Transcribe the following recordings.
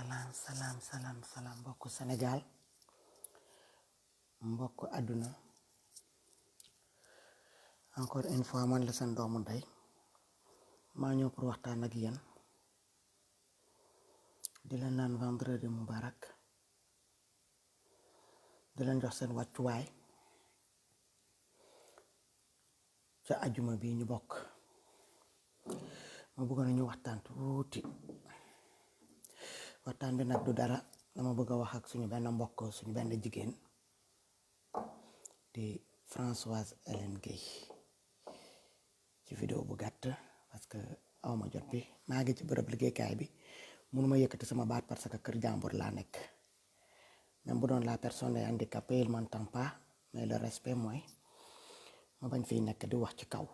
salaam mbokku Sénégal mbokku àdduna encore une fois man la seen doomu ndey maa ñëw pour waxtaan ak yéen di leen naan vendredi mubarak di leen jox seen wàccuwaay ca ajuma bi ñu bokk. ma bëggoon ñu waxtaan tuuti waxtaan bi nag du dara dama bëgg a wax ak suñu benn mbokk suñu benn jigéen di Françoise Hélène Guèye ci vidéo bu gàtt parce que awma jot bi maa ngi ci bërëb liggéeykaay bi mënuma yëkkati sama baat parce que kër jàmbur laa nekk même bu doon la personne est handicapée il m'entend pas mais le respect mooy ma bañ fiy nekk di wax ci kaw.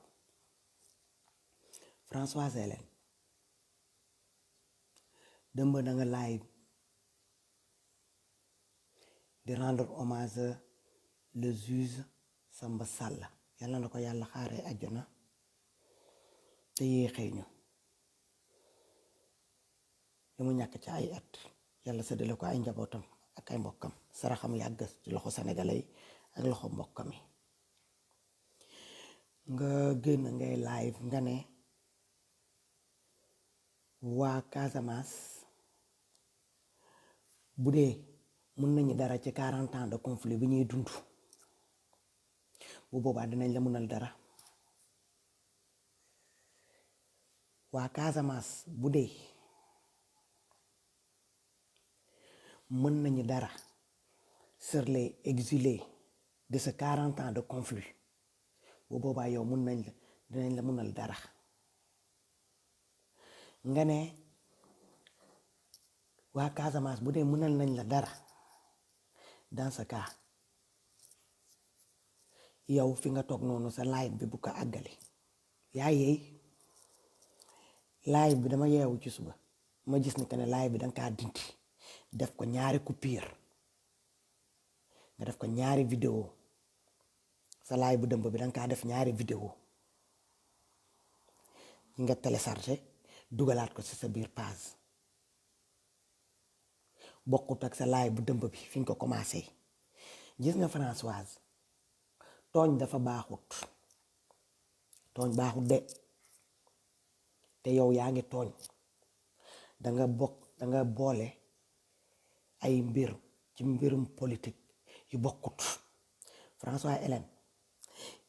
Françoise Hélène dëmb na nga live di rendre hommage le juge Samba Sall yàlla na ko yàlla xaaree àjjana te yéexee ñu li mu ñàkk ci ay at yàlla séddale ko ay njabootam ak ay mbokkam saraxam yàgg ci loxo sénégalais yi ak loxo mbokkam yi nga génn ngay live nga ne waa Casamance bu dee mën nañu dara ci 40 ans de conflit bi ñuy dund bu boobaa dinañ la mënal dara. waa Casamance bu dee mën nañu dara sur les exilés de ce 40 ans de conflit bu boobaa yow dinañ la mënal dara. nga ne waa Casamance bu dee mënal nañ la dara dans ce cas yow fi nga toog noonu sa live bi bu ko àggali yaa yeey live bi dama yeewu ci suba ma gis ni que ne live bi danga kaa dindi def ko ñaari coupure nga def ko ñaari vidéo sa live bu dëmb bi danga kaa def ñaari vidéo yi nga téléchargé dugalaat ko ci sa biir page bokkut ak sa live bu dëmb bi fi nga ko commencé. gis nga Françoise tooñ dafa baaxut de te yow yaa ngi tooñ danga boole ay mbir ci mbirum politique yu bokkut. Françoise Hélène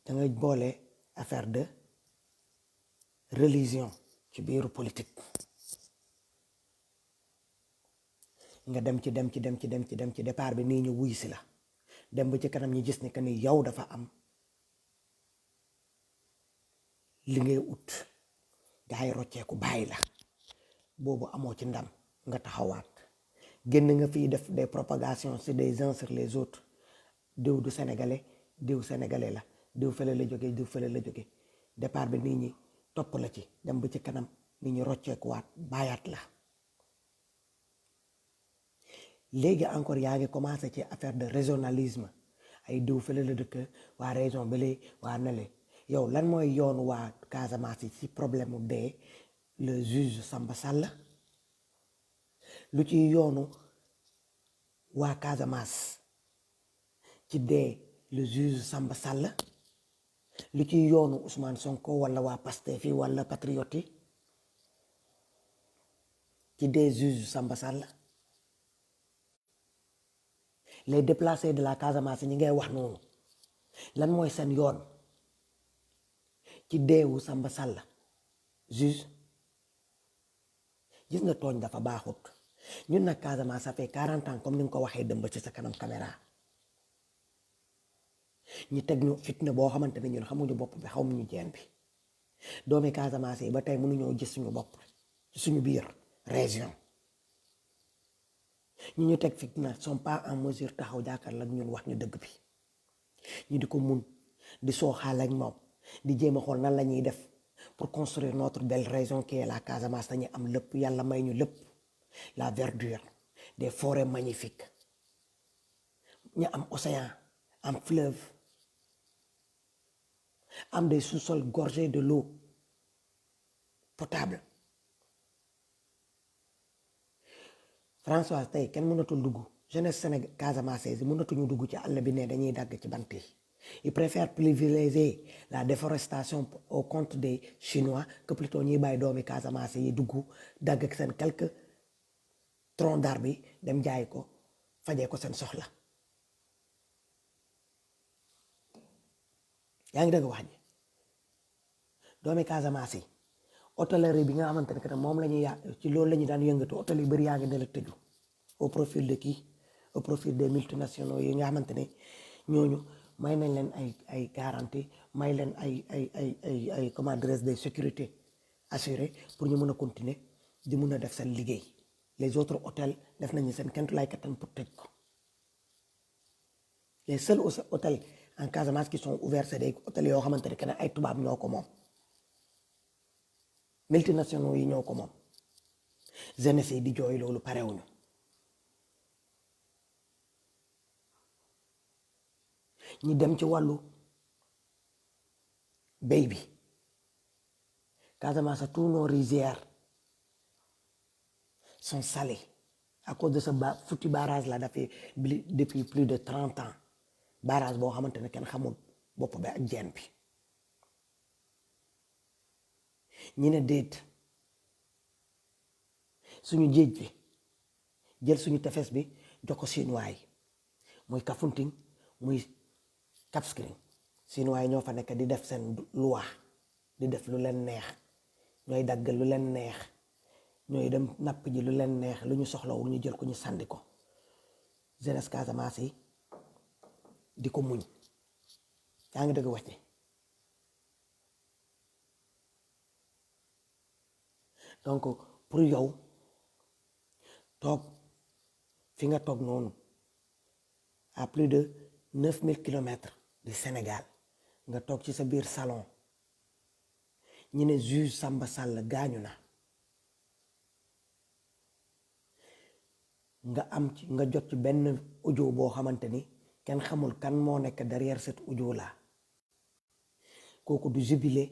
danga boole affaire de religion ci biiru politique nga dem ci départ bi nii ñu wuy si la dem ba ci kanam ñi gis ni que ni yow dafa am li ngay ut gaa yi rocceeku bàyyi la boobu amoo ci ndam nga taxawaat génn nga fii def des propagations sur des uns sur les autres diw du sénégalais la diw fële la jóge départ bi nit ñi topp la ci dem ba ci kanam nit ñi rocceekuwaat bàyyaat la. léegi encore yaa ngi commencé ci affaire de régionalisme ay diw fële la dëkk waa région bële waa nale yow lan mooy yoonu waa Casamance yi ci problème mu dee le juge Samba Sall lu ci yoonu waa Casamance ci dee le juge Samba Sall lu ci yoonu Ousmane Sonko wala waa Pastef yi wala patriote yi ci dee juge Samba Sall. les déplacés de la Casamance ñi ngay wax noonu lan mooy seen yoon ci deewu Samba Sall juge. gis nga tooñ dafa baaxut ñun nag Casamance ça fait 40 ans comme ni nga ko waxee dëmb ci sa kanam caméra ñi teg ñu fitna boo xamante ne ñun xamuñu bopp bi xamuñu jeen bi doomi Casamance yi ba tey mënuñoo gis suñu bopp ci suñu biir région. ñu teg fitna sont pas en mesure taxaw jàkkaarloo ak ñun wax ñu dëgg bi ñu di ko mun di sooxaale ak moom di jéem a xool nan la ñuy def pour construire notre belle région qui est la Casamance dañuy am lépp yàlla may ñu lépp la verdure des forêts magnifiques ñu am océan am fleuve am des sous-sols gorgés de l'eau potable. François tey kenn mënatul dugg jeunesse Sénégal Casamance yi mënatuñu dugg ci àll bi ne dañuy dagg ci bant yi ils préfèrent privilégier la déforestation au compte des Chinois que plutôt ñuy bàyyi doomi Casamance yi dugg dagg ak seen quelques troncs d'arbres bi dem jaay ko fajee ko seen soxla yaa ngi dégg wax ji doomi Casamance yi hôtellerie bi nga xamante ne que moom la ñuy ci loolu la ñu daan yëngatu hôtel yu bëri yaa ngi ne la tëju au profil de qui au profil des multinationaux yi nga xamante ne ñooñu may nañ leen ay garantie may leen ay comment dirais-je des sécurités assurées pour ñu mën a continuer di mun a def seen liggéey les autres hôtels def nañu seen kentu lay kattan pour tëj ko les seuls hôtels en Casamance qui sont ouverts c'est des hôtels yoo xamante ne que ay tubaab ñoo ko moom multinationaux yi ñoo ko moom jeunesse yi di jooy loolu parewuñu ñi dem ci wàllu béy bi Casamance tous nos rizières sont salées à cause de ce foutu barrage là depuis plus de 30 ans barrage boo xamante ne kenn xamul bopp bi ak jeen bi ñi ne déet suñu géej bi jël suñu tefes bi jox ko chinois yi muy Kafountine muy Cap Skirring chinois yi ñoo fa nekk di def seen loi di def lu leen neex ñooy dagg lu leen neex ñooy dem napp ji lu leen neex lu ñu soxlawul ñu jël ko ñu sànni ko jeunesse Casamance yi di ko muñ yaa ngi dëgg wax ci donc pour yow toog fi nga toog noonu à plus de 9000 kilomètres du Sénégal nga toog ci sa biir salon ñu ne juge Samba Sall gaañu na nga jot ci benn audio boo xamante ni kenn xamul kan moo nekk derrière cet audio là kooku du jubilé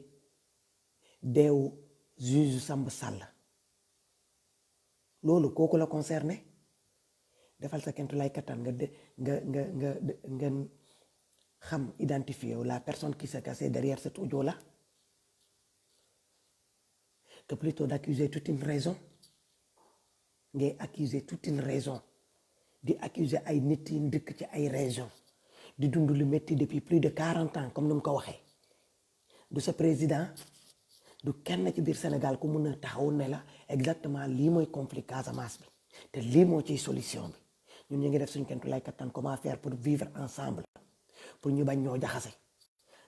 deewu juge Samba Sall loolu kooku la concerné defal sa kentu lay kattan nga xam identifier la personne qui s'est cachée derrière cet audio là que plutôt d'accuser toute une raison ngay accuser toute une raison di accuser ay nit yi dëkk ci ay région di dund lu métti depuis plus de 40 ans comme ni mu ko waxee du sa président du kenn ci biir Sénégal ku mun a taxaw ne la exactement lii mooy conflit Casamance bi te lii moo ciy solution bi ñun ñu ngi def suñu kentu lay kattan comment faire pour vivre ensemble pour ñu bañ ñoo jaxase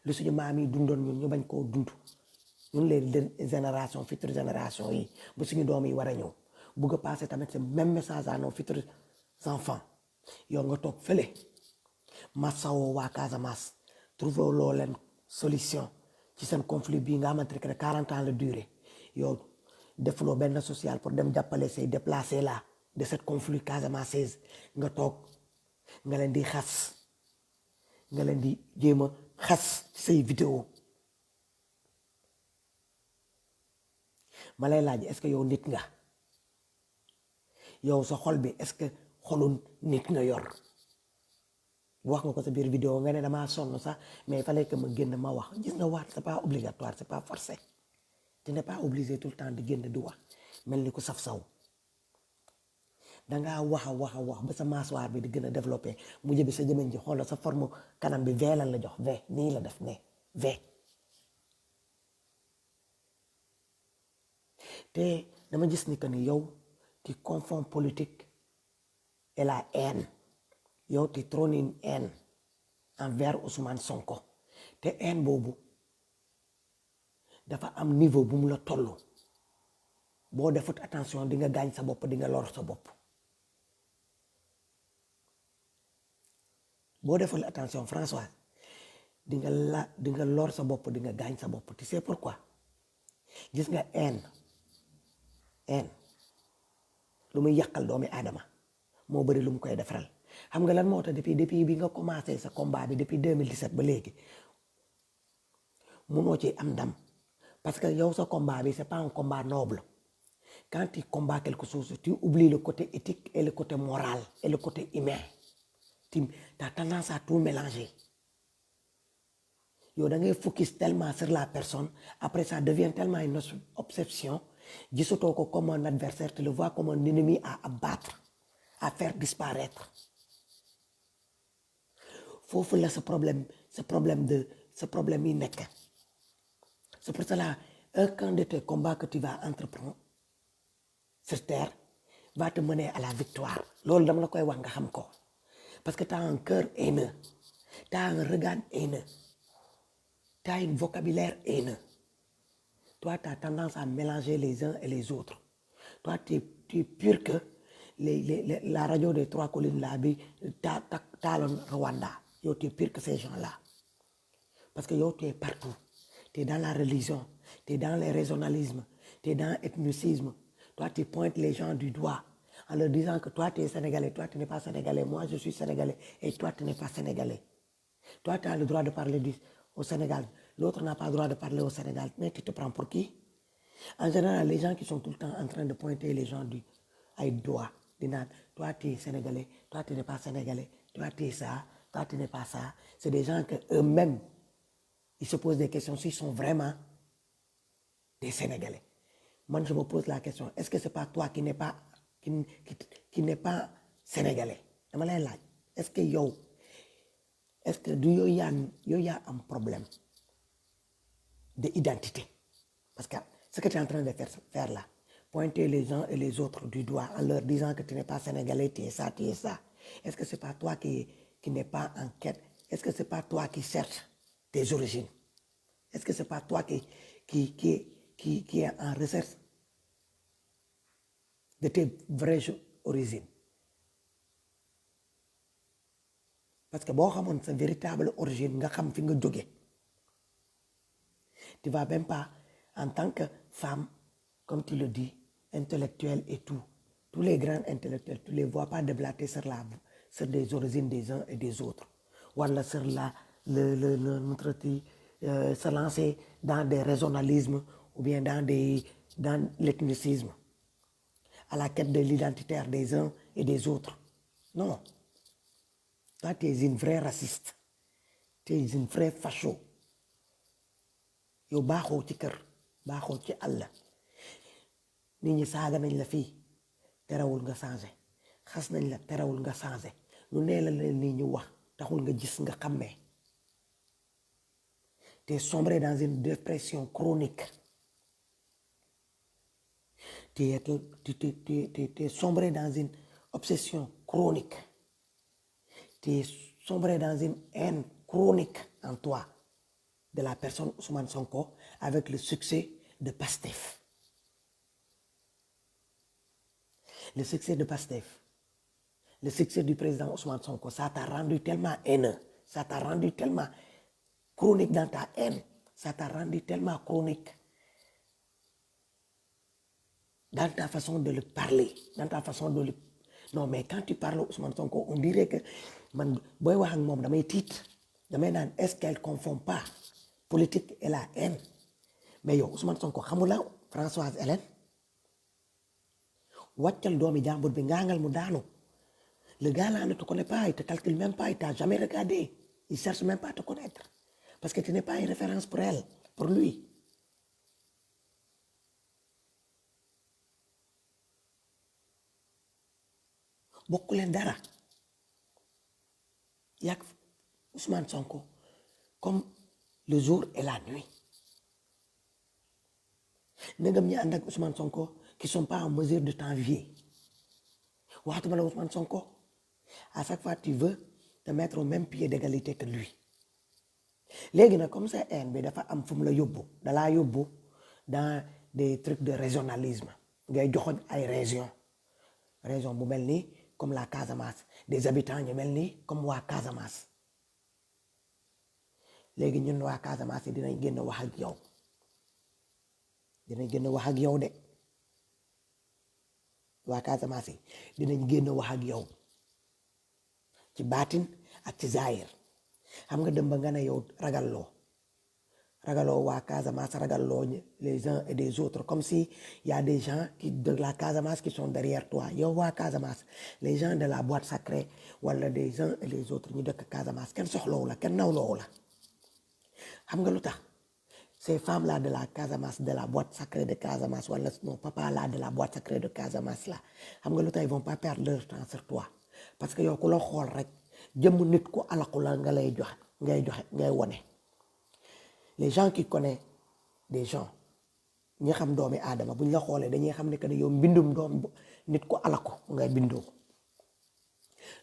lu suñu maam yi dundoon ñun ñu bañ koo dund ñun les générations futures générations yi bu suñu doom yi war a ñëw bugg a passer tamit ce même message à nos futurs enfants yow nga toog fële masawoo waa Casamance trouver loo leen solution ci seen conflit bii nga xamante ne 40 ans la durée yow defuloo benn social pour dem jàppale say déplacés là de cette conflit casamançaise nga toog nga leen di xas nga leen di jéem a xas say vidéo ma lay laaj est-ce que yow nit nga yow sa xol bi est-ce que xolu nit nga yor wax nga ko sa biir vidéo nga ne damaa sonn sax mais il fallait que ma génn ma wax gis nga wax c'est pas obligatoire c'est pas forcé tu n'es pas obligé tout le temps di génn di wax mel ni ku saf saw dangaa wax ba sa mâchoire bi di gën a développé mu jëbi sa jëmeñ ji xoolal sa forme kanam bi V lan la jox V nii la def ne V te dama gis ni que ni yow tu confonds politique et la haine yow tu trônes une haine envers Ousmane Sonko te haine boobu dafa am niveau bu mu la tollu boo defut attention di nga gaañ sa bopp di nga lor sa bopp boo deful attention François di nga lor sa bopp di nga gaañ sa bopp tu sais pourquoi gis nga haine lu muy yàqal doomi aadama moo bëri lu mu koy defaral xam nga lan moo tax depuis bi nga commencé sa combat bi depuis 2017 ba léegi munoo ci am ndam parce que yow sa combat bi c'est pas un combat noble Quand tu combats quelque chose, tu oublies le côté éthique et le côté moral et le côté humain. Tu as tendance à tout mélanger. Yo, da ngay focus tellement sur la personne, après ça devient tellement une obsession. Gisotoo ko comme un adversaire, tu le vois comme un ennemi à abattre, à faire disparaître. Foofu la ce problème yi nekk. C'est pour cela un de tes combats que tu vas entreprendre sur terre va te mener à la victoire. Loolu dama la koy wax nga xam ko. Parce que tu as un cœur haineux, tu as un regard haineux, tu as un vocabulaire haineux. Toi, tu as tendance à mélanger les uns et les autres. Toi, tu es pur que la radio des trois collines là, Talon Rwanda. Yo, tu es pur que ces gens-là. Parce que yo, tu es partout. Tu es dans la religion, tu es dans le régionalisme, tu es dans l'ethnicisme. Toi, tu pointes les gens du doigt en leur disant que toi, tu es sénégalais, toi, tu n'es pas sénégalais, moi, je suis sénégalais et toi, tu n'es pas sénégalais. Toi, tu as le droit de parler au Sénégal, l'autre n'a pas le droit de parler au Sénégal, mais tu te prends pour qui? En général, les gens qui sont tout le temps en train de pointer les gens du doigt, toi, tu es sénégalais, toi, tu n'es pas sénégalais, toi, tu es ça, toi, tu n'es pas ça. C'est des gens que eux-mêmes, ils se posent des questions s'ils sont vraiment des Sénégalais. Moi, je me pose la question, est-ce que ce n'est pas toi qui n'es pas, qui n'est pas sénégalais? Est-ce que il y a un problème d'identité? Parce que ce que tu es en train de faire là, pointer les uns et les autres du doigt en leur disant que tu n'es pas sénégalais, tu es ça, tu es ça. Est-ce que ce n'est pas toi qui n'es pas en quête? Est-ce que ce n'est pas toi qui cherches tes origines? Est-ce que ce n'est pas toi qui est en recherche de tes vraies origines? Parce que boo xamoon sa véritable origine nga xam fi nga jóge, tu vas même pas, en tant que femme, comme tu le dis, intellectuelle et tout, tous les grands intellectuels, tu ne les vois pas déblater sur des origines des uns et des autres. Voilà sur se lancer dans des régionalismes ou bien dans l'ethnicisme, à la quête de l'identitaire des uns et des autres. Non. Toi, tu es une vraie raciste. Tu es une vraie facho. Yow baaxoo ci kër baaxoo ci àll nit ñi saaga nañ la fii terewul nga changé xas nañ la terewul nga changé lu nee la leen nit ñi wax taxul nga gis nga xàmmee. Tu es sombré dans une dépression chronique. Tu es sombré dans une obsession chronique. Tu es sombré dans une haine chronique en toi de la personne Ousmane Sonko avec le succès de Pastef. Le succès de Pastef, le succès du président Ousmane Sonko, ça t'a rendu tellement haineux, ça t'a rendu tellement chronique dans ta haine, ça t'a rendu tellement chronique dans ta façon de le parler, dans ta façon de le... Non, mais quand tu parles Ousmane Sonko, on dirait que man boy wax ak mom damay tiit damay naan est-ce qu'elle confond pas politique et la haine? Mais yow Ousmane Sonko xamula Françoise Hélène wàccal doomi jàmbur bi ngaangal mu daanu. Le gars là ne te connaît pas, il te calcule même pas, il t'a jamais regardé, il cherche même pas à te connaître parce que tu n'es pas une référence pour elle, pour lui. Bokku leen dara yak Ousmane Sonko comme le jour et la nuit. Ndegam ñi ànd ak Ousmane Sonko qui sont pas en mesure de t'envier waxatuma la Ousmane Sonko, à chaque fois tu veux te mettre au même pied d'égalité que lui. Léegi nag comme ça haine bi dafa am fu mu la yóbbu dalaa yóbbu dans des trucs de régionalisme ngay joxoñ ay région bu mel nii comme la Casamance, des habitants ñu mel nii comme waa Casamance. Léegi ñun waa Casamance yi dinañ génn wax ak yow de waa Casamance yi dinañ génn wax ak yow ci baatin ak ci zaahir. Xam nga dem ba nga ne yow ragaloo waa Casamance ragaloo les uns et des autres comme si y a des gens de la Casamance qui sont derrière toi yow waa Casamance les gens de la boîte sacrée wala des uns et les autres ñu dëkk Casamance kenn soxlawu la kenn nawloowu la xam nga lu tax ces femmes là de la Casamance de la boîte sacrée de Casamance wala non papa là de la boîte sacrée de Casamance là xam nga lu tax ils vont pas perdre leur temps sur toi parce que yow ku la xool rek jëmm nit ku alaku la nga lay joxe ngay wone les gens qui connaissent des gens ñi xam doomi aadama buñ la xoolee dañuy xam ne que ne yow mbindum doom nit ku alaku ngay bindoo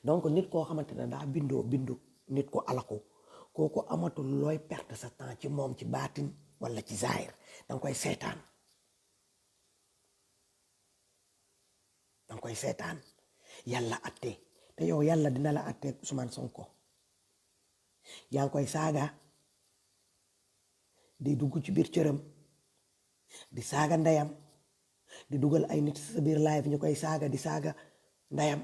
donc nit koo xamante ne daa bindu nit ku alaku kooku amatul looy perte sa temps ci moom ci baatin wala ci zaahir danga koy seetaan yàlla atte te yow yàlla dina la atte Ousmane Sonko yaa ngi koy saaga di dugg ci biir cëram di saaga ndeyam di dugal ay nit sa biir live ñu koy saaga di saaga ndeyam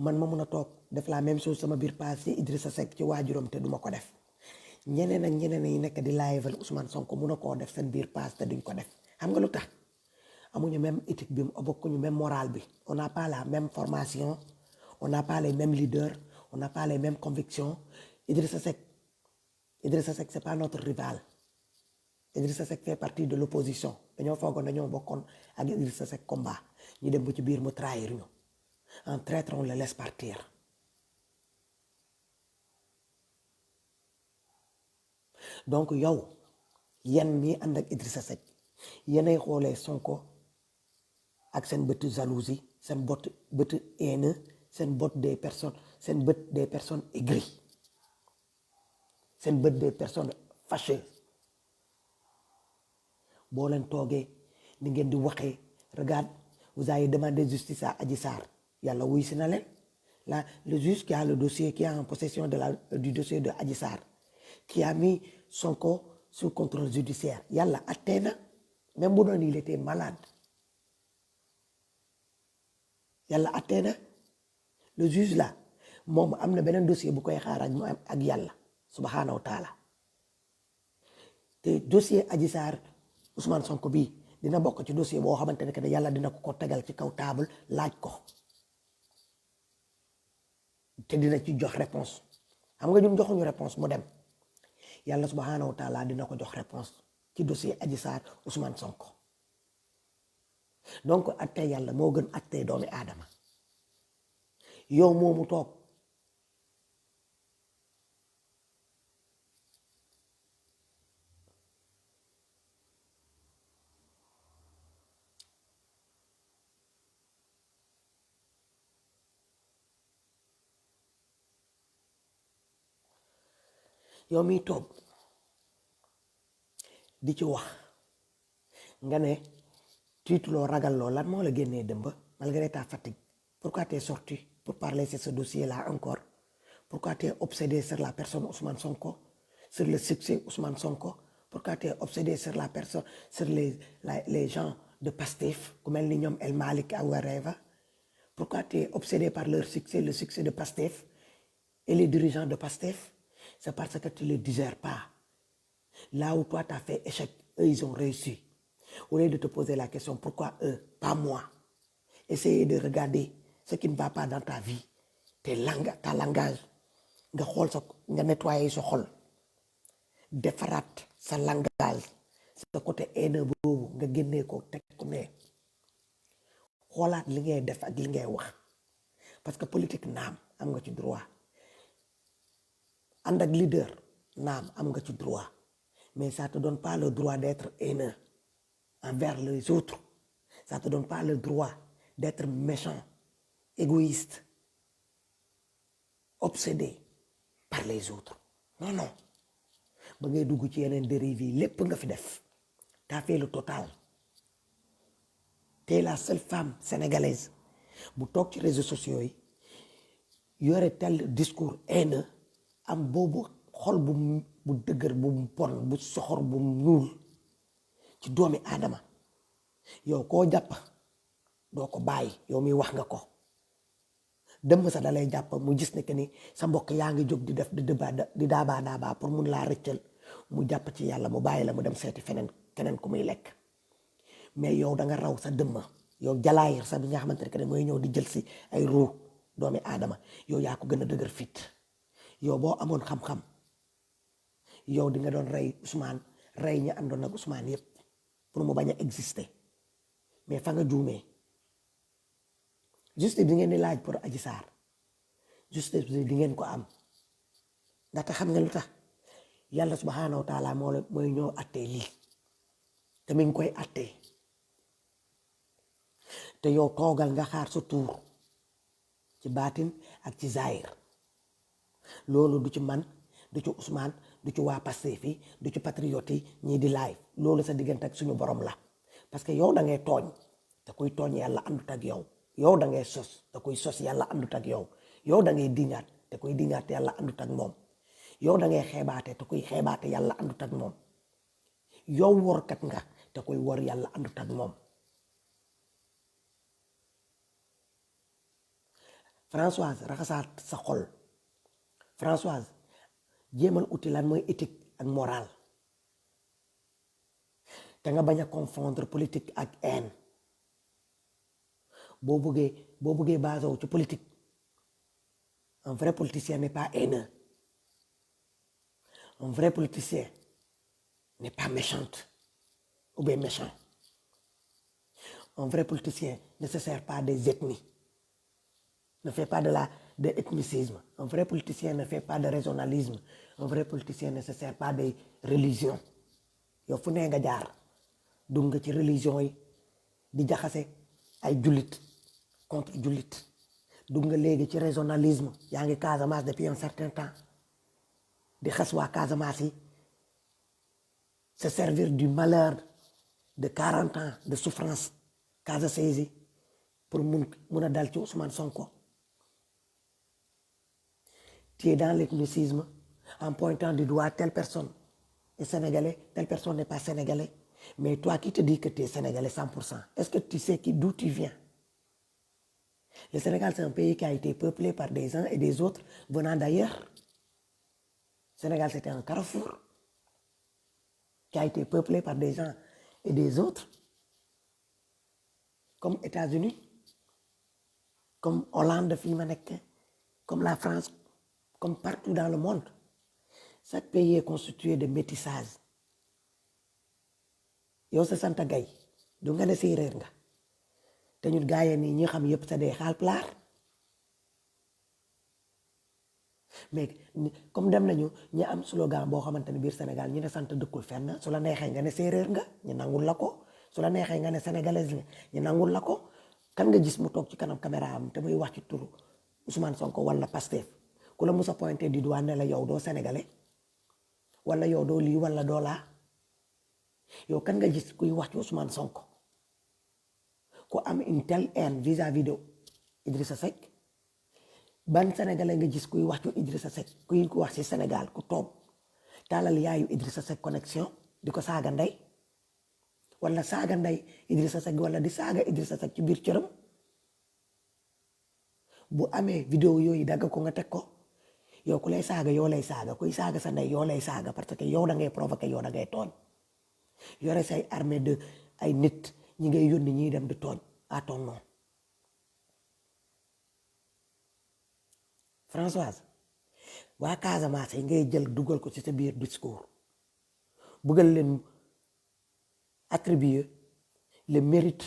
man ma mun a toog def la même chose sama biir page ci Idrissa Seck ci waajuram te duma ko def ñeneen ak ñeneen yi nekk di live Ousmane Sonko mun a koo def seen biir page te duñ ko def xam nga lu tax amuñu même éthique bi bokkuñu même morale bi on n'a pas la même formation on n'a pas les mêmes leaders on n'a pas les mêmes convictions Idrissa Seck c'est pas notre rival Idrissa Seck fait partie de l'opposition dañoo foogoon dañoo bokkoon ak Idrissa Seck combat ñu dem ba ci biir mu trahir ñu en traître on le laisse partir donc yow yéen mii ànd ak Idrissa Seck yéenay xoolee Sonko ak seen bëtu jalousie seen bëtu haine seen bët des personnes aigries seen bët des personnes fâcheuses boo leen toogee ni ngeen di waxee regarde vous avez demandé justice à Adji Sarr yàlla wuy si na leen là le juge qui a le dossier qui est en possession du dossier de Adji Sarr qui a mis Sonko sous contrôle judiciaire yàlla attee na même bu doon il était malade yàlla attee na le juge là moom am na beneen dossier bu koy xaar ak yàlla subhanahu wa taala te dossier Adji Sarr Ousmane Sonko bii dina bokk ci dossier boo xamante ne que yàlla dina ko tegal ci kaw table laaj ko te dina ci jox réponse xam nga ñun joxuñu réponse mu dem yàlla subhanahu wa taala dina ko jox réponse ci dossier Adji Sarr Ousmane Sonko donc attee yàlla moo gën attee doomi aadama yow moomu toog yow miy toog di ci wax nga ne tiituloo ragalloo lan moo la génnee dëmb malgré ta fatigue pourquoi tu es sorti pour parler sur ce dossier là encore pourquoi tu es obsédé sur la personne Ousmane Sonko sur le succès Ousmane Sonko pourquoi tu es obsédé sur la personne sur les gens de Pastef ku mel ni ñoom El Malick Awareva pourquoi tu es obsédé par leur succès le succès de Pastef et les dirigeants de Pastef c'est parce que tu ne les digères pas. Là où toi tu as fait échec, eux ils ont réussi. Au lieu de te poser la question pourquoi eux, pas moi. Essayez de regarder ce qui ne va pas dans ta vie, ta langage. Nga nettoyer sa xol. Defaraat sa langage. Sa côté haineux boobu nga génnee ko teg ko ne. Xoolaat li ngay def ak li ngay wax. Parce que politique naam am nga ci droit. ànd ak leader naam am nga ci droit mais ça te donne pas le droit d'être haineux envers les autres ça te donne pas le droit d'être méchant égoïste obsédé par les autres non ba ngay dugg ci yeneen dérive yi lépp nga fi def t'as fait le total t'es la seule femme sénégalaise bu toog ci réseaux sociaux yi yore tel discours haineux am boobu xol bu dëgër bu bon bu soxor bu ñuul ci doomi aadama yow koo jàpp doo ko bàyyi yow mi wax nga ko dëmm sa dalay jàpp mu gis ne que ni sa mbokk yaa ngi jóg di def di daabaa pour mun laa rëccal mu jàpp ci yàlla mu bàyyi la mu dem seeti feneen keneen ku muy lekk. mais yow da nga raw sa dëmma yow jalaayir sa bi nga xamante ne que mooy ñëw di jël si ay ruu doomi aadama yow yaa ko gën a dëgër fit. yow boo amoon xam-xam yow di nga doon rey Ousmane rey ñi àndoon ak Ousmane yépp pour mu bañ a exister mais fa nga juumee. justice bi ngeen di laaj pour Adji Sarr justice bi di ngeen ko am ndaxte xam nga lu tax yàlla subhanahu wa taala mooy ñoo attee lii te mi ngi koy attee te yow toogal nga xaar sa tuur ci baatin ak ci zaahir loolu du ci man du ci Ousmane du ci waa Pastef yi du ci patriote yi ñii di laay loolu sa diggante ak suñu borom la parce que yow da ngay tooñ te kuy tooñ yàlla àndut ak yow. yow da ngay sos te kuy sos yàlla àndut ak yow. yow da ngay dingaat te kuy dingaat yàlla àndut ak moom. yow da ngay xeebaate te kuy xeebaate yàlla àndut ak moom. yow workat nga te kuy wor yàlla àndut ak moom. Françoise raxasaat sa xol. Françoise jéemal uti lan mooy éthique ak morale te nga bañ a confondre politique ak haine. boo bëggee basé wu ci politique un vrai politicien n'est pas haineux. Un vrai politicien n'est pas méchant ou bien méchant. Un vrai politicien ne se sert pas des ethnies, ne fait pas de ethnicisme. Un vrai politicien ne fait pas de régionalisme. Un vrai politicien ne se sert pas des religions. yow fu nee nga jaar dugg nga ci religion yi di jaxase ay jullit contre jullit dugg nga léegi ci régionalisme yaa ngi Casamance depuis un certain temps di xas waa Casamance yi se servir du malheur de 40 ans de souffrance Casamance yi pour mun a dal ci Ousmane Sonko. Tu es dans l'ethnicisme en pointant du doigt telle personne est sénégalais, telle personne n'est pas sénégalais. Mais toi qui te dis que tu es sénégalais 100%, est-ce que tu sais d'où tu viens? Le Sénégal, c'est un pays qui a été peuplé par des uns et des autres venant d'ailleurs. Le Sénégal, c'était un carrefour qui a été peuplé par des gens et des autres, comme États-Unis, comme Hollande, comme la France, comme partout dans le monde. Chaque pays est constitué de métissage. yow sa sant gay du nga ne séeréer nga te ñun gaayee nii ñi xam yëpp sa dee Haalpulaar mais comme dem nañu ñi am slogan boo xamante ne biir Sénégal ñu ne sant dëkkul fenn su la neexee nga ne séeréer nga ñu nangul la ko su la neexee nga ne sénégalaise nga ñu nangul la ko. kan nga gis mu toog ci kanam caméra am te muy wax ci turu Ousmane Sonko wala Pastef ku la musa pointé du doigt ne la yow doo sénégalais wala yow doo lii wala doo laa. yow kan nga gis kuy wax ci Ousmane Sonko ku am une telle haine vis-à-vis de Idrissa Seck ban sénégalais nga gis kuy wax ci Idrissa Seck kuy ko wax ci Sénégal ku toog taalal yaayu Idrissa Seck connexion di ko saaga ndey wala saaga ndey Idrissa Seck wala di saaga Idrissa Seck ci biir cëram bu amee vidéo yooyu dagg ko nga teg ko yow ku lay saaga yoo lay saaga kuy saaga sa ndey yoo lay saaga parce que yow da ngay provoquer yow da ngay tooñ. yore say armée de ay nit ñi ngay yónni ñiy dem di tooñ à ton nom. Françoise waa Casamance yi ngay jël dugal ko ci sa biir discours bëggal leen attribuer le mérite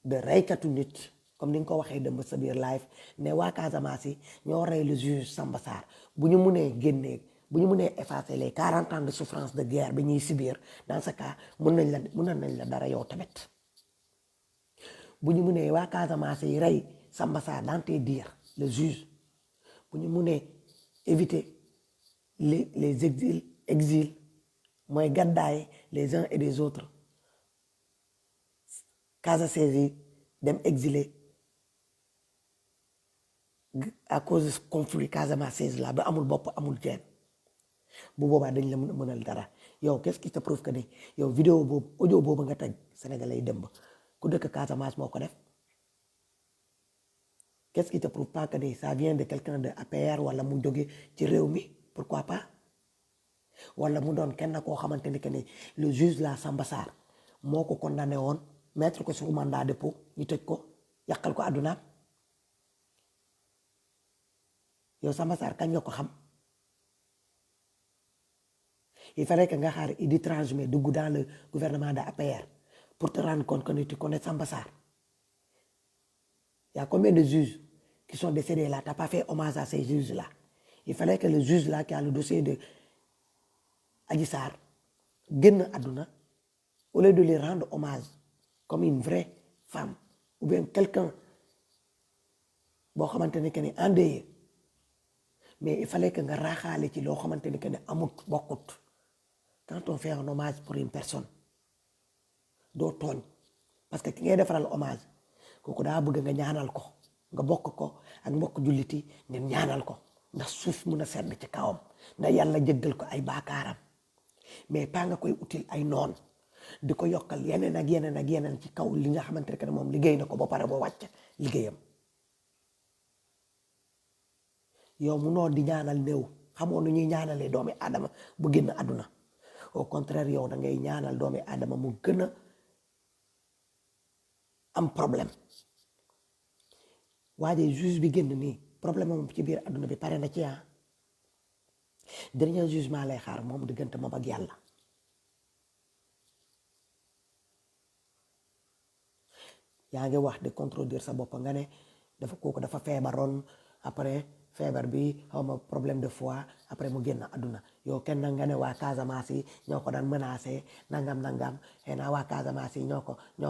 de reykatu nit comme ni nga ko waxee dem ba sa biir live ne waa Casamance yi ñoo rey le juge Samba Sarr bu ñu mënee génnee bu ñu mënee effacer les 40 ans de souffrance de guerre bi ñuy subir dans ce cas mën nañ la dara yow tamit bu ñu mënee waa Casamance yi rey Samba Sarr dans tes dires le juge bu ñu mënee éviter les exils mooy gàddaay les uns et des autres Casamance yi dem exiler à cause du conflit Casamance la ba amul bopp amul jeen bu boobaa dañ la mënal dara yow qu'est-ce qui te prouve que ni yow vidéo boobu audio boobu nga teg sénégalais yi dem ba ku dëkk Casamance moo ko def qu'est-ce qui te prouve pas que ni ça vient de quelqu'un de APR wala mu jóge ci réew mi pourquoi pas wala mu doon kenn koo xamante ni que ni le juge la Samba Sarr moo ko condamné woon mettre ko sur mandat de dépôt ñu tëj ko yàqal ko àddunaam yow Samba Sarr kañ nga ko xam il fallait que nga xaar Idi Transmet dugg dans le gouvernement de APR pour te rendre compte que tu connais Samba Sarr. Il y a combien de juges qui sont décédés là? Tu n'as pas fait hommage à ces juges-là. Il fallait que le juge là qui a le dossier de Adji Sarr génn àdduna au lieu de lui rendre hommage comme une vraie femme ou bien quelqu'un boo xamante ne que ni endeuillé mais il fallait que nga raaxaale ci loo xamante ne que ne amut bokkut quand on fait un hommage pour une personne doo tooñ parce que ki ngay defaral hommage kooku daa bëgg nga ñaanal ko nga bokk ko ak mbokk julliti ngeen ñaanal ko ndax suuf mun a sedd ci kawam ndax yàlla jéggal ko ay baakaaram mais pas nga koy util ay noon di ko yokkal yeneen ak yeneen ak yeneen ci kaw li nga xamante ne que moom liggéey na ko ba pare boo wàcc liggéeyam yow munoo di ñaanal néew xamoo nu ñuy ñaanalee doomi aadama bu génn àdduna au contraire yow da ngay ñaanal doomi aadama mu gën a am problème waaye juge bi génn nii problème moom ci biir àdduna bi pare na ci dernier jugement lay xaar moom diggante moom ak yàlla yaa ngi wax di contredire sa bopp nga ne dafa kooku dafa feebaroon après feebar bi xaw ma problème de foie après mu génn àdduna yow kenn nga ne waa Casamance yi ñoo ko daan menacé nangam xëy na waa Casamance yi ñoo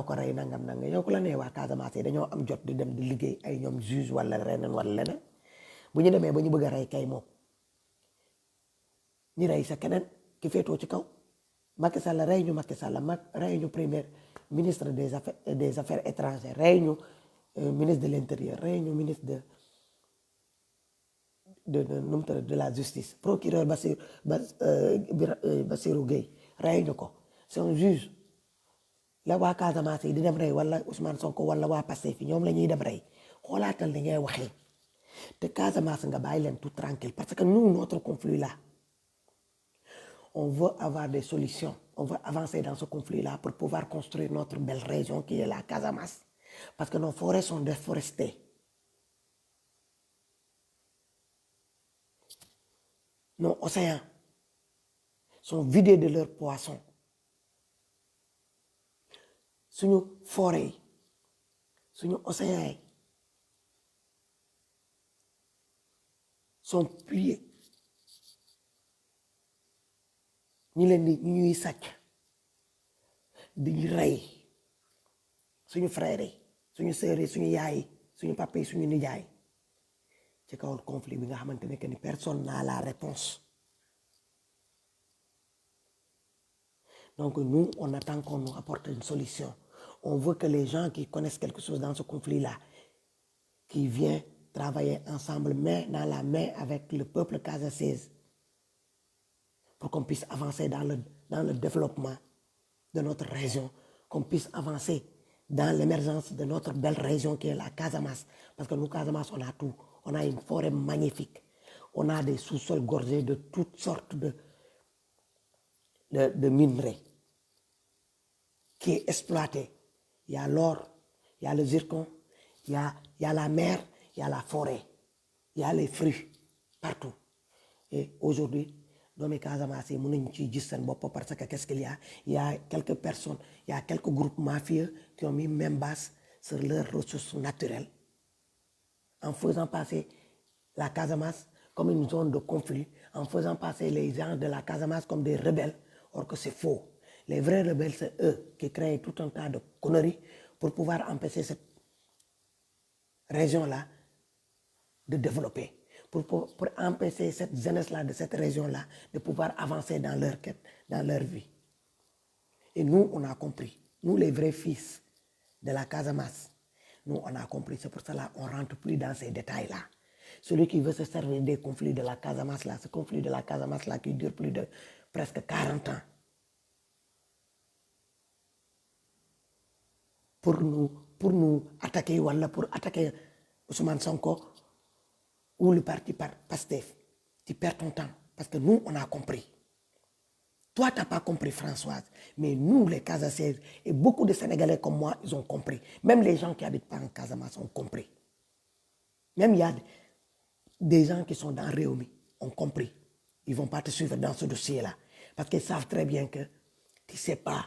ko rey nangam yow ku la nee waa Casamance yi dañoo am jot di dem di liggéey ay ñoom juge wala reneen wala leneen bu ñu demee ba ñu bëgg a rey kay moom ñu rey sa keneen ki féetoo ci kaw Macky Sall rey ñu Macky Sall rey ñu premier ministre des affaires étrangères rey ñu ministre de l'intérieur rey ñu ministre de la justice procureur Bassirou Gueye rey ñu ko c'est un juge la waa Casamance yi di dem rey wala Ousmane Sonko wala waa Pastef fi ñoom la ñuy dem rey xoolaatal ni ngay waxee te Casamance nga bàyyi leen tout tranquille parce que nous notre conflit là on veut avoir des solutions on veut avancer dans ce conflit là pour pouvoir construire notre belle région qui est la Casamance parce que nos forêts sont déforestées. Nos océans sont vidés de leurs poissons. Suñu forêt yi suñu océans yi sont pillés ñi leen di ñuy sàcc di rey suñu frères yi suñu sœurs yi suñu yaay yi suñu papa yi suñu nijaay ci kaw conflit bi nga xamante ne que ni personne n'a la réponse. Donc nous on attend qu'on nous apporte une solution. On veut que les gens qui connaissent quelque chose dans ce conflit-là qui viennent travailler ensemble main dans la main avec le peuple casaçais pour qu'on puisse avancer dans le développement de notre région, qu'on puisse avancer dans l'émergence de notre belle région qui est la Casamance. Parce que nous, Casamance, on a tout. On a une forêt magnifique. On a des sous-sols gorgés de toutes sortes de minerais qui est exploité. Il y a l'or, il y a le zircon, il y a la mer, il y a la forêt, il y a les fruits partout. Et aujourd'hui, dans mes Casamance, il parce que qu'est-ce qu'il y a? Il y a quelques personnes, il y a quelques groupes mafieux qui ont mis même base sur leurs ressources naturelles en faisant passer la Casamance comme une zone de conflit, en faisant passer les gens de la Casamance comme des rebelles, or que c'est faux. Les vrais rebelles, c'est eux qui créent tout un tas de conneries pour pouvoir empêcher cette région-là de développer, pour empêcher cette jeunesse-là de cette région-là de pouvoir avancer dans leur quête, dans leur vie. Et nous, on a compris. Nous, les vrais fils de la Casamance, nous, on a compris. C'est pour cela qu'on ne rentre plus dans ces détails-là. Celui qui veut se servir des conflits de la Casamance-là, ce conflit de la Casamance-là qui dure plus de presque 40 ans, pour nous attaquer, ou pour attaquer Ousmane Sonko ou le parti Pastef, tu perds ton temps. Parce que nous, on a compris. Toi, tu n'as pas compris, Françoise. Mais nous, les Casacés, et beaucoup de Sénégalais comme moi, ils ont compris. Même les gens qui habitent pas en Casamance ont compris. Même il y a des gens qui sont dans Réumi, ont compris. Ils ne vont pas te suivre dans ce dossier-là. Parce qu'ils savent très bien que tu ne sais pas,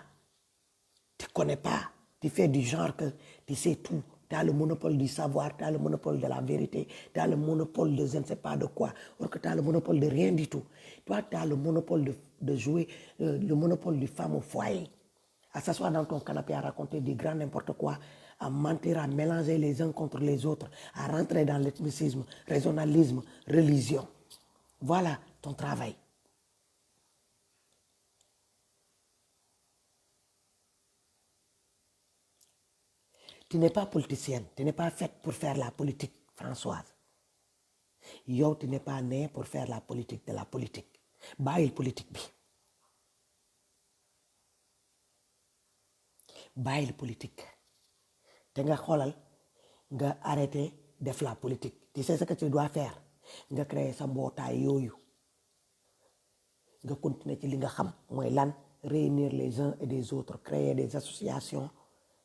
tu ne connais pas, tu fais du genre que tu sais tout. Tu as le monopole du savoir, tu as le monopole de la vérité, tu as le monopole de je ne sais pas de quoi, alors que tu as le monopole de rien du tout. Toi, tu as le monopole de jouer, le monopole du femme au foyer. À s'asseoir dans ton canapé à raconter du grand n'importe quoi, à mentir, à mélanger les uns contre les autres, à rentrer dans l'ethnicisme, raisonnalisme, religion. Voilà ton travail. Tu n'es pas politicienne, tu n'es pas faite pour faire la politique, Françoise. Yo, tu n'es pas né pour faire la politique de la politique. Bàyyil politique bi. Bàyyil politique. Te nga xoolal nga arrêté def la politique. Tu sais ce que tu dois faire? Nga créer sa mbootaay yooyu. Nga continuer ci li nga xam mooy lan réunir les uns et des autres, créer des associations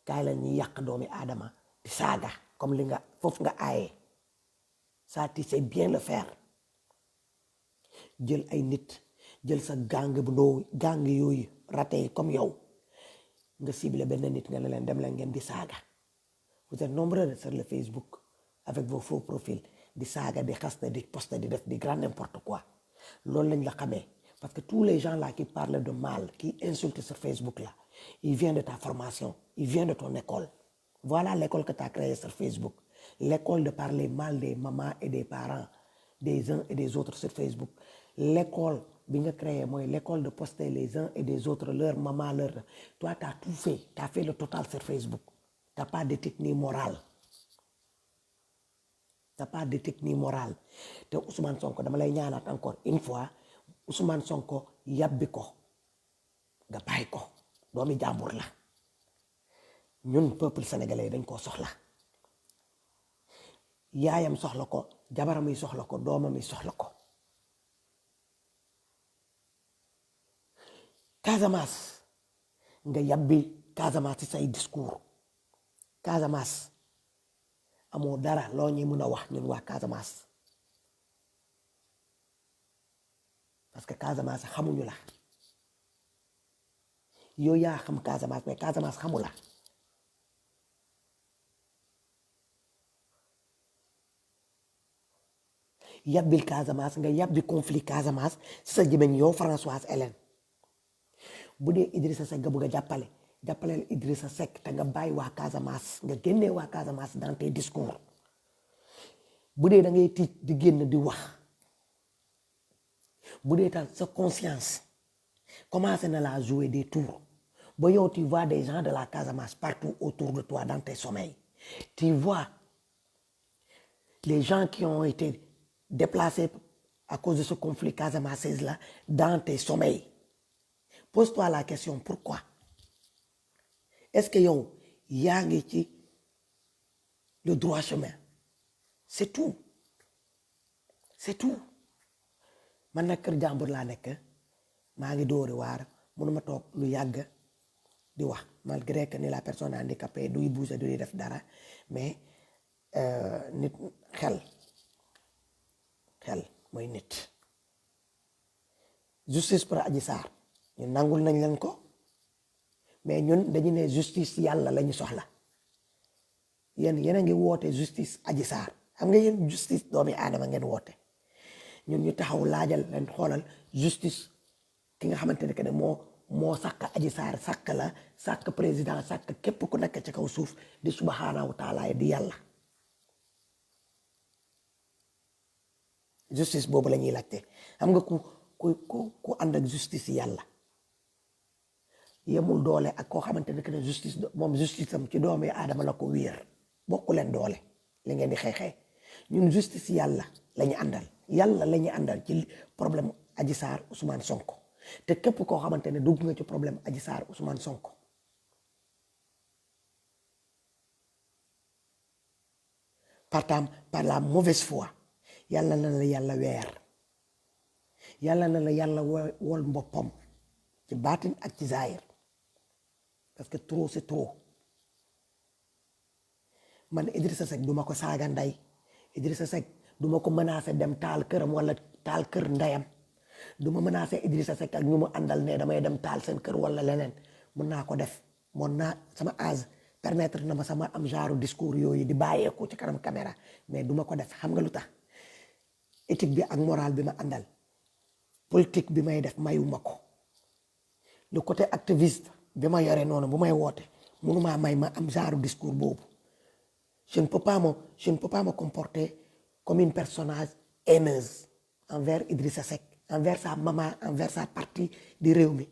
kaay la ñuy yàq doomi aadama di saaga comme li nga foofu nga aaye. Ça tu sais bien le faire. Jël ay nit jël sa gang bu ndoo gang yooyu raté comme yow nga ciblé benn nit nga ne leen dem leen ngeen di saaga. Vous êtes nombreux sur le Facebook avec vos faux profils di saaga di xaste di poster di def di grand n'importe quoi loolu lañ la xamee parce que tous les gens là qui parlent de mal qui insultent sur Facebook là ils viennent de ta formation ils viennent de ton école. Voilà l'école que tu as créée sur Facebook, l'école de parler mal des mamans et des parents des uns et des autres sur Facebook. L'école bi nga créé mooy l'école de poster les uns et des autres leur maman leur toi tu as tout fait, tu as fait le total sur Facebook. Tu n'as pas d'éthique ni morale. Tu n'as pas d'éthique ni morale. Te Ousmane Sonko dama lay ñaanaat encore une fois Ousmane Sonko yàbbi ko nga bàyyi ko doomi jàmbur la ñun peuple sénégalais dañ koo soxla yaayam soxla ko jabaram yi soxla ko doomam yi soxla ko. Casamance nga yàbbi Casamance ci say discours Casamance amoo dara loo ñuy mën a wax ñun waa Casamance parce que Casamance xamuñu la yow yaa xam Casamance mais Casamance xamu la. Yàbbil Casamance nga yàbbi conflit Casamance ci sa jëmeñ yow Françoise Hélène bu dee Idrissa Seck nga bëgg a jàppaleel Idrissa Seck te nga bàyyi waa Casamance nga génnee waa Casamance dans tes discours bu dee da ngay tiit di génn di wax bu dee tam sa conscience commencé na la jouer des tours ba yow tu vois des gens de la Casamance partout autour de toi dans tes sommeils tu vois les gens qui ont été déplacés à cause de ce conflit casamançaise là dans tes sommeils. Pose-toi la question pourquoi? Est-ce que yow yaa ngi ci le droit chemin? C'est tout. C'est tout. Man nag kër jàmbur laa nekk maa ngi dóori waar mënuma toog lu yàgg di wax malgré que ni la personne handicapée duy bouger duy def dara mais nit xel mooy nit. Justice pour Adji Sarr ñun nangul nañ leen ko mais ñun dañu ne justice yàlla la ñu soxla yéen a ngi woote justice Adji Sarr xam nga yéen justice doomi aadama ngeen woote ñun ñu taxaw laajal leen xoolal justice ki nga xamante ne que ne moo sàkk Adji Sarr sàkk la sàkk président sàkk képp ku nekk ci kaw suuf di subhanahu wa taala di yàlla. Justice boobu la ñuy laajte xam nga ku ànd ak justice yàlla yemul doole ak koo xamante ne que ne justice moom justice am ci doomi aadama la ko wéer bokku leen doole li ngeen di xeexee ñun justice yàlla la ñu àndal yàlla la ñu àndal ci problème Adji Sarr Ousmane Sonko te képp koo xamante ne dugg nga ci problème Adji Sarr Ousmane Sonko par la mauvaise foi yàlla na la yàlla weer yàlla na la yàlla wol mboppam ci baatin ak ci zaahir parce que trop c'est trop. man Idrissa Seck duma ko saaga ndey Idrissa Seck duma ko menacé dem taal këram wala taal kër ndeyam duma menacé Idrissa Seck ak ñu mu àndal ne damay dem taal seen kër wala leneen mun naa ko def mun naa sama âge permettre na ma sama am genre discours yooyu di bàyyeeku ci kanam caméra mais duma ko def xam nga lu tax éthique bi ak morale bi ma àndal politique bi may def mayuma ko le côté activiste bi ma yore noonu bu may woote mënumaa may ma am genre discours boobu. Je ne peux pas me comporter comme une personnage haineuse envers Idrissa Seck, envers sa maman, envers sa partie di réew mi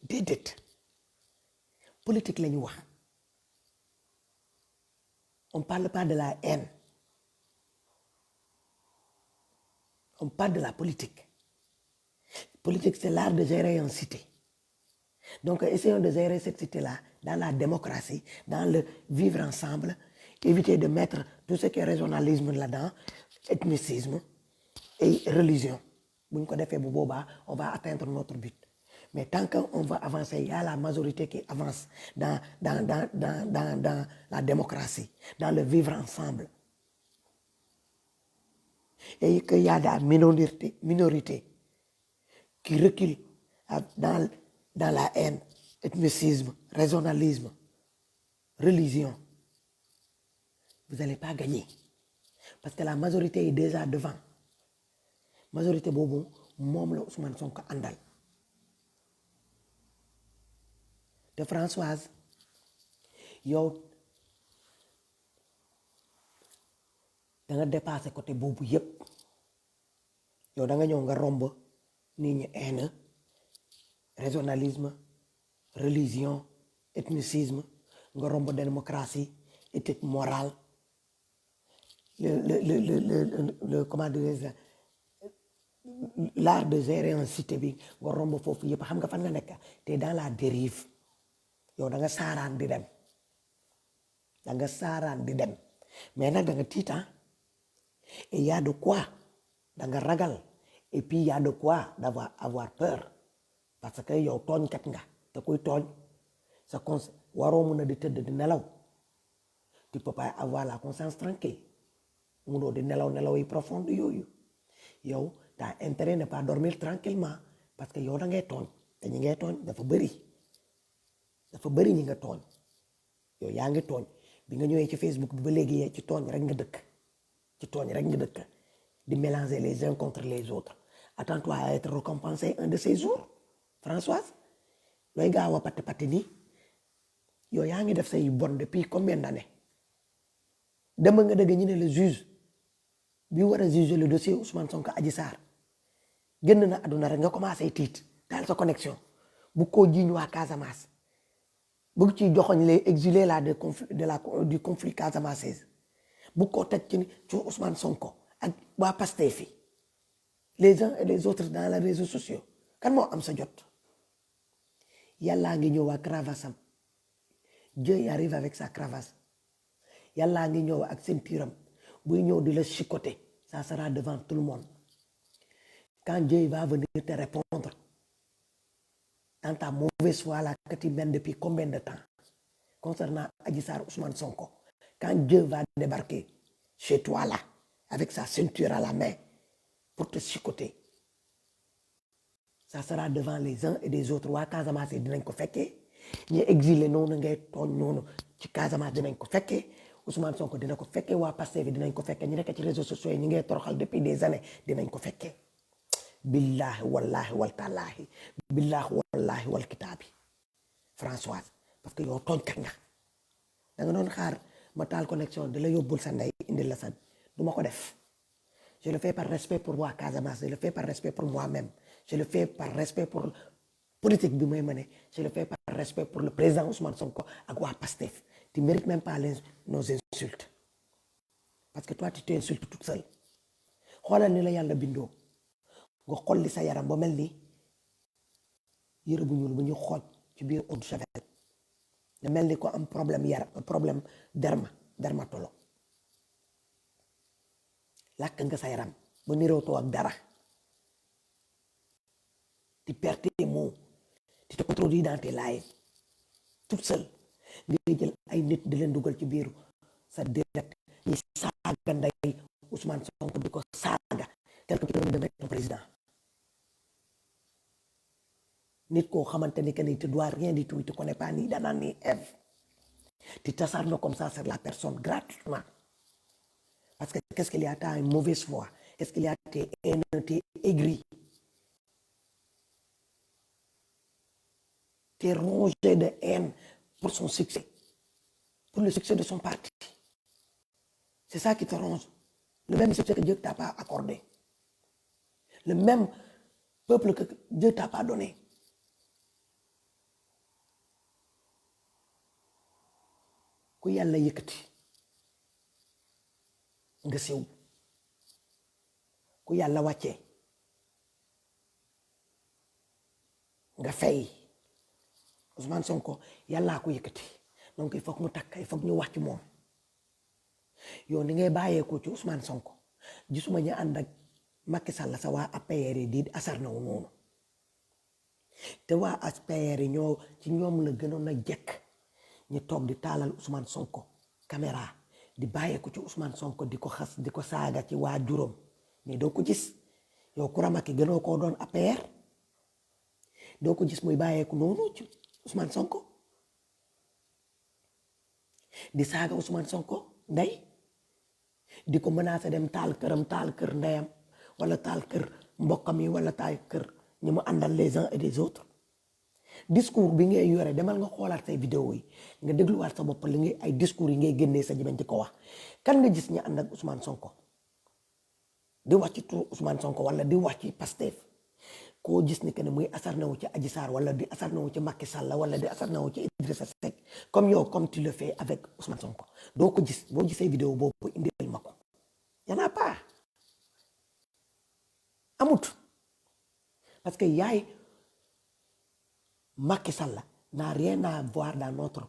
déedéet politique la ñu wax on parle pas de la haine on parle de la politique. Politique c'est l'art de gérer une cité. Donc essayons de gérer cette cité-là dans la démocratie, dans le vivre ensemble, éviter de mettre tout ce qui est régionalisme là-dedans, ethnicisme et religion. Bu ñu ko defee bu boobaa on va atteindre notre but. Mais tant qu'on va avancer, il y a la majorité qui avance dans la démocratie, dans le vivre ensemble. Et qu'il y a des minorités qui reculent dans la haine, ethnicisme, régionalisme, religion, vous n'allez pas gagner. Parce que la majorité est déjà devant. Majorité boobu moom la Ousmane Sonko àndal. te Françoise yow da nga dépassé côté boobu yépp yow da nga ñëw nga romb nit ñi haine régionalisme religion ethnicisme nga romb démocratie éthique morale le comment dirais-je l'art de gérer une cité bi nga romb foofu yépp xam nga fan nga nekk te dans la dérive yow da nga saaraan di dem mais nag da nga tiitan et y a de quoi da nga ragal et puis y a de quoi avoir peur parce que yow tooñkat nga te kuy tooñ sa waroo mun a di tëdd di nelaw tu peux pas avoir la conscience tranquille munoo di nelaw yi profonde yooyu yow t'as intérêt ne pas dormir tranquillement parce que yow da ngay tooñ te ñi ngay tooñ dafa bëri ñi nga tooñ yow yaa ngi tooñ bi nga ñëwee ci Facebook bi ba léegi ci tooñ rek nga dëkk di mélanger les uns contre les autres attends-toi à être récompensé un de ces jours Françoise looy gaaw a pati nii yow yaa ngi def say bon depuis combien d'années dem nga dëgg ñu ne le juge bi war a juger le dossier Ousmane Sonko Adji Sarr génn na àdduna rek nga commencé tiit daal sa connexion bu ko jiiñ waa Casamance bu ci joxoñ les exilés là du conflit casamançaise bu ko teg ci Ousmane Sonko ak waa Pastef fi les uns et les autres dans les réseaux sociaux kan moo am sa jot yàllaa ngi ñëw ak cravache am Dieu arrive avec sa cravache yàllaa ngi ñëw ak ceinture am buy ñëw di la chicoter ça sera devant tout le monde quand Dieu va venir te répondre dans ta mauvaise foi là que tu mènes depuis combien de temps concernant Adji Sarr Ousmane Sonko quand Dieu va débarquer chez toi là avec sa ceinture à la main pour te chicoter ça sera devant les uns et les autres waa Casamance dinañ ko fekkee ñi exilé noonu ngay tooñ noonu ci Casamance dinañ ko fekkee Ousmane Sonko dina ko fekkee waa Pastef dinañ ko fekkee ñu nekk ci réseaux sociaux yi ñi ngay toroxal depuis des années dinañ ko fekkee billahi wallahi wal tallahi billahi wallahi wal kitaabi Françoise parce que yow tooñkat nga da nga doon xaar ma taal connexion di la yóbbul sa ndey indil la sa duma ko def je le fais par respect pour waa Casamance je le fais par respect pour moi-même je le fais par respect pour politique bi may mëne je le fais par respect pour le président Ousmane Sonko ak waa Pastef tu mérites même pas nos insultes parce que toi tu t'insultes toute seule xoolal ni la yàlla bindoo nga xolli sa yaram ba mel ni yëre bu ñuul bu ñu xooj ci biir eau de javel nga mel ni ko am problème dermatologue làkk nga sa yaram ba nirootoo ak dara tu perds tes mots tu te contredis dans tes lives toute seule ngay jël ay nit di leen dugal ci biiru sa direct ñi saaga nday Ousmane Sonko di ko saaga quelque chose de mettre président nit koo xamante ni que ni tu dois rien du tout tu connais pas ni Dana ni Ève tu t'acharnes comme ça sur la personne gratuitement parce que qu'est-ce qu'il y a t'as une mauvaise foi qu'est-ce qu'il y a t'es haineux t'es aigri t'es rongé de haine pour son succès pour le succès de son parti c'est ça qui te ronge le même succès que Dieu t'a pas accordé le même peuple que Dieu t'a pas donné ku yàlla yëkkati nga siw ku yàlla wàccee nga fay Ousmane Sonko yàllaa ko yëkkati donc il faut que mu takk il faut que ñu wax ci moom yow ni ngay bàyyeekoo ci Ousmane Sonko gisuma ñu ànd ak Macky Sall sa waa APR yi di asarna wu noonu te waa APR yi ñoo ci ñoom la gënoon a jekk ñu toog di taalal Ousmane Sonko caméra di bàyyeeku ci Ousmane Sonko di ko xas di ko saaga ci waa juróom mais doo ko gis yow Coura Macky gënoo koo doon APR doo ko gis muy bàyyeeku noonu ci Ousmane Sonko di saaga Ousmane Sonko ndey di ko menacé dem taal këram taal kër ndeyam wala taal kër mbokkam yi wala taal kër ñi mu àndal les uns et des autres discours bi ngay yore demal nga xoolaat say vidéo yi nga dégluwaat sa bopp li ngay ay discours yi ngay génnee sa jibañ ci ko wax kan nga gis ñu ànd ak Ousmane Sonko di wax ci tur Ousmane Sonko wala di wax ci Pastef koo gis ni que ne muy asarna wu ci Adji Sarr wala di asarna wu ci Macky Sall wala di asarna wu ci Idrissa Seck comme yow comme tu le fais avec Ousmane Sonko doo ko gis boo gisee vidéo boobu indil ma ko y'en a pas amut parce que yaay Macky Sall n'a rien à voir dans notre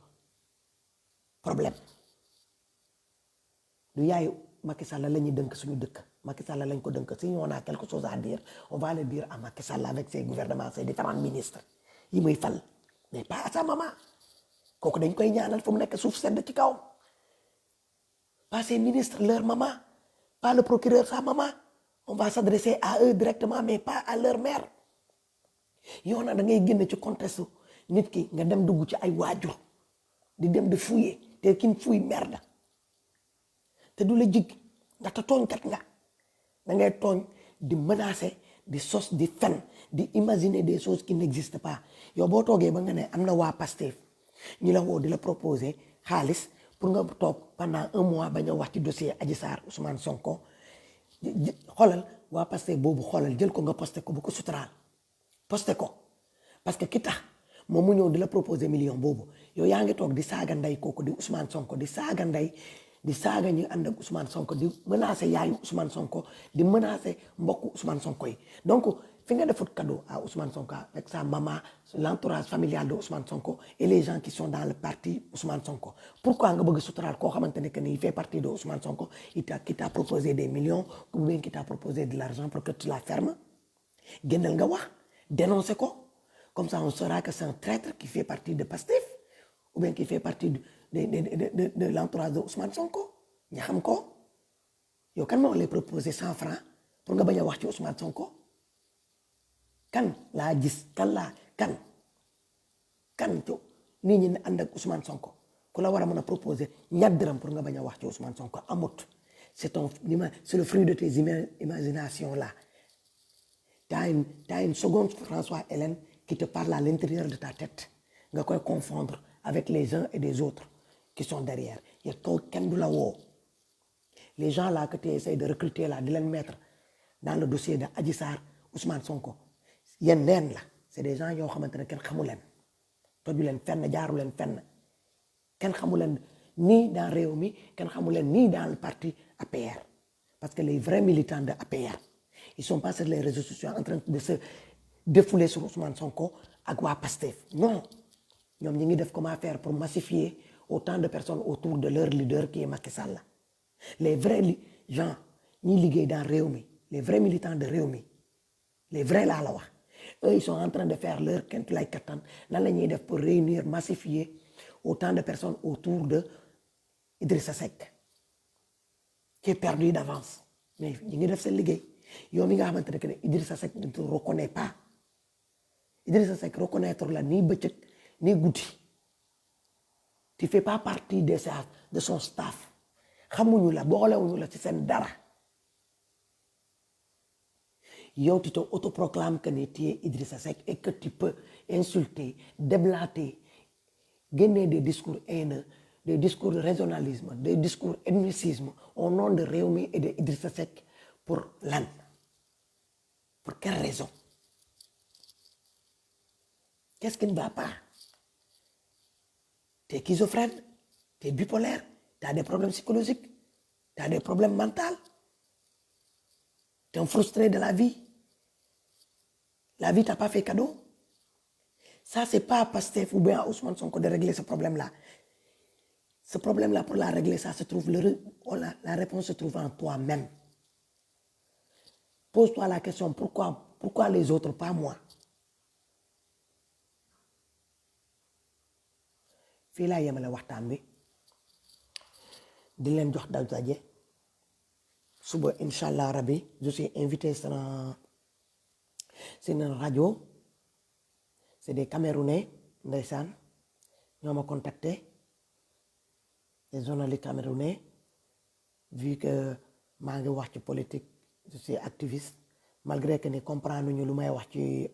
problème du yaay Macky Sall la ñuy dënk suñu dëkk Macky Sall lañ ko dënk si on a quelque chose à dire on va le dire à Macky Sall avec ses gouvernements ses différents ministres yi muy fal mais pas à sa maman kooku dañ koy ñaanal fu mu nekk suuf sedd ci kawam pas ses ministres leur maman pas le procureur sa maman on va s'adresser à eux directement mais pas à leur mère yow nag da ngay génn ci contexte nit ki nga dem dugg ci ay waajur di dem di fouiller te kin fouille merde te du la jig ndaxte tooñkat nga da ngay tooñ di menacer di sos di fen di imaginer des choses qui n'existent pas yow boo toogee ba nga ne am na waa Pastef ñu la woo di la proposer xaalis pour nga toog pendant 1 mois bañ a wax ci dossier Adji Sarr Ousmane Sonko xoolal waa Pastef boobu xoolal jël ko nga posté ko bu ko suturaal posté ko parce que ki tax moom mu ñëw di la proposer million boobu yow yaa ngi toog di saaga ndey kooku di Ousmane Sonko di saaga ndey di saaga ñu ànd ak Ousmane Sonko di menacer yaayu Ousmane Sonko di menacer mbokku Ousmane Sonko yi donc fi nga defut cadeau à Ousmane Sonko avec sa maman l'entourage familial de Ousmane Sonko et les gens qui sont dans le parti Ousmane Sonko pourquoi nga bëgg suturaal koo xamante ne que ni il fait partie de Ousmane Sonko qui t'a proposé des millions ou bien qui t'a proposé de l'argent pour que tu la fermes génnal nga wax dénoncer ko comme ça on saura que c'est un traître qui fait partie de Pastef ou bien qui fait partie de l'entourage de Ousmane Sonko ñu xam ko yow kan moo lay proposer 100 francs pour nga bañ a wax ci Ousmane Sonko kan laa gis kan co nit ñi ne ànd ak Ousmane Sonko ku la war a mën a proposer ñaar dërëm pour nga bañ a wax ci Ousmane Sonko amut c'est le fruit de tes imaginations là t'as une seconde François Hélène qui te parle à l'intérieur de ta tête nga koy confondre avec les uns et des autres qui sont derrière yow toog kenn du la woo les gens là que tu essaies de recruter là di leen mettre dans le dossier de Adji Sarr Ousmane Sonko yéen neen la c'est des gens yoo xamante ne kenn xamu leen toju leen fenn jaaru leen fenn kenn xamu leen nii dans Rewmi kenn xamu leen nii dans le parti APR parce que les vrais militants de APR ils sont pas sur les réseaux sociaux en train de se défouler sur Ousmane Sonko ak waa Pastef non ñoom ñi ngi def comment faire pour massifier autant de personnes autour de leur leader qui est Macky Sall les vrais gens ñi liggéey dans Rewmi les vrais militants de Rewmi les vrais laa la wax eux ils sont en train de faire leur kent lay kattan nan la ñuy def pour réunir massifier autant de personnes autour de Idrissa Seck qui est perdu d'avance mais ñu ngi def seen liggéey yow mi nga xamante ne que ne Idrissa Seck ne te reconnaît pas Idrissa Seck reconnaître la ni bëccëg ni guddi tu fais pas partie de son staff xamuñu la boolewuñu la ci seen dara yow tu te autoproclames que tu es Idrissa Seck et que tu peux insulter déblater génner des discours haineux des discours de régionalisme des discours ethnicisme au nom de Rewmi et de Idrissa Seck pour lan pour quelle raison qu'est-ce qui ne va pas t'es schizophrène t'es bipolaire t'as des problèmes psychologiques t'as des problèmes mentaux t'es un frustré de la vie t'a pas fait cadeau ça c'est pas Pastef ou bien Ousmane Sonko de régler ce problème-là pour la régler ça se trouve la réponse se trouve en toi-même pose-toi la question pourquoi les autres pas moi fii laa yemale waxtaan bi di leen jox dal daje suba inshallah rabbi je suis invité sur une radio c'est des Camerounais ndeysaan ñoo ma contacté des journalistes camerounais vu que maa ngi wax ci politique je suis activiste malgré que ni comprendre ñu lu may wax ci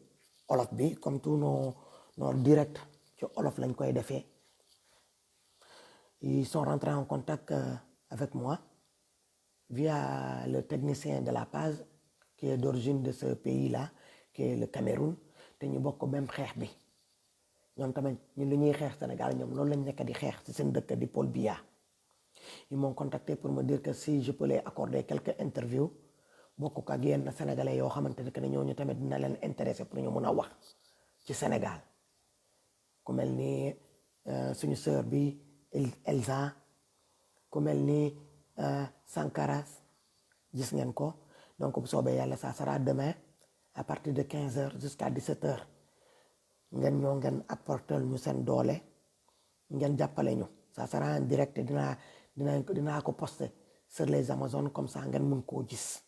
olof bi comme tous nos direct ci olof lañ koy defee ils sont rentrés en contact avec moi via le technicien de la page qui est d'origine de ce pays-là qui est le Cameroun te ñu bokk même xeex bi ñoom tamit ñun lu ñuy xeex Sénégal ñoom loolu lañ nekk di xeex ci seen dëkk di Paul Biya ils m'ont contacté pour me dire que si je peux les accorder quelques interviews bokk ak yenn sénégalais yoo xamante ne que ne ñooñu tamit dina leen intéressé pour ñu mun a wax ci Sénégal ku mel ni suñu sœur bi Elsa ku mel ni Sankara gis ngeen ko donc bu soobee yàlla ça sera demain à partir de 15h jusqu'à 17h ngeen ñoo ngeen apporter ñu seen doole ngeen jàppale ñu ça sera en direct dinaa ko poster sur les Amazones comme ça ngeen mun koo gis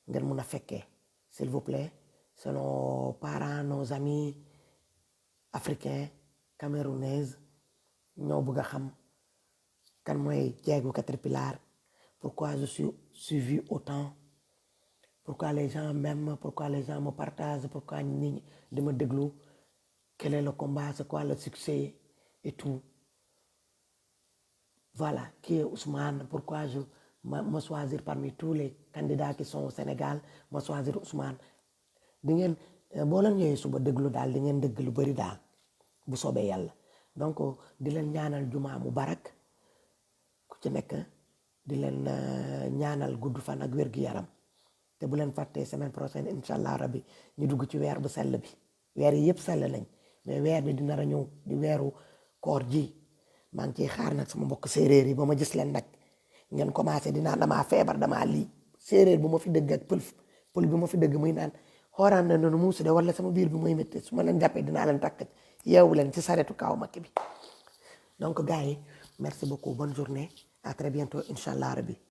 ngeen mun a fekkee s'il vous plaît c'est nos parents nos amis africains camerounais ñoo bëgg a xam kan mooy Diégo Caterpillar pourquoi je suis suivi autant pourquoi les gens m'aiment pourquoi les gens me partagent pourquoi nit ñi di ma déglu quel est le combat c'est quoi le succès et tout voilà qui est Ousmane pourquoi je me choisir parmi tous les candidats qui sont au Sénégal me choisir Ousmane di ngeen boo leen ñëwee suba déglu daal di ngeen dégg lu bari daal bu soobee yàlla donc di leen ñaanal jumaa mubarak ku ci nekk di leen ñaanal gudd fan ak wér-gu-yaram te bu leen fàttee semaine prochaine incha allah rabbi ñu dugg ci weer bu sell bi weer yi yëpp sell nañ mais weer bi dina ra ñëw di weeru koor ji maa ngi ciy xaar nag sama mbokk séeréer yi ba ma gis leen nag ngeen commencé dinaa damaa feebar damaa lii séeréer bu ma fi dëgg ak pël bi ma fi dëgg muy naan xooraan na noonu muusu de wala sama biir bi muy métti su ma leen jàppee dinaa leen takk yeewu leen ci saretu kaw makki bi donc gars yi merci beaucoup bonne journée à très bientôt incha allah rabbi